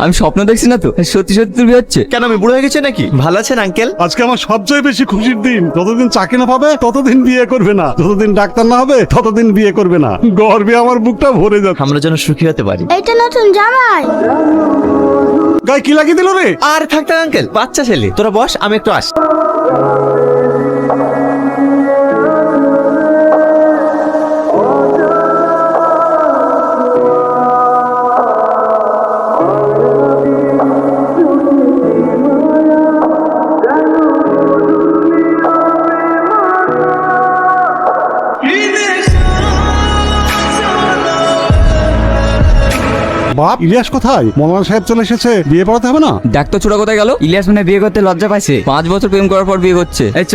আমি স্বপ্ন দেখছি না তো, সত্যি সত্যি তুমি হচ্ছে। কেন আমি বুড়ো হয়ে গেছি নাকি? ভালো আছেন আঙ্কেল? আজকে আমার সবচেয়ে বেশি খুশির দিন। যতদিন চাকরি না পাবে ততদিন বিয়ে করবে না, যতদিন ডাক্তার না হবে ততদিন বিয়ে করবে না। গর্বে আমার বুকটা ভরে যাচ্ছে। আমরা যেন সুখী হতে পারি। এইটা নতুন জামাই। গায়ে কি লাগিয়ে দিল রে? আর থাকতে আঙ্কেল, বাচ্চা ছেলে। তোরা বস, আমি একটু আসি। বাপ, ইলিয়াস কোথায়? মৌলানা সাহেব চলে এসেছে, বিয়ে পড়াতে হবে না? ডাক্তার ছোড়া কোথায় গেল? ইলিয়াস মানে বিয়ে করতে লজ্জা পাইছে। 5 বছর প্রেম করার পর বিয়ে করছে। এই চ।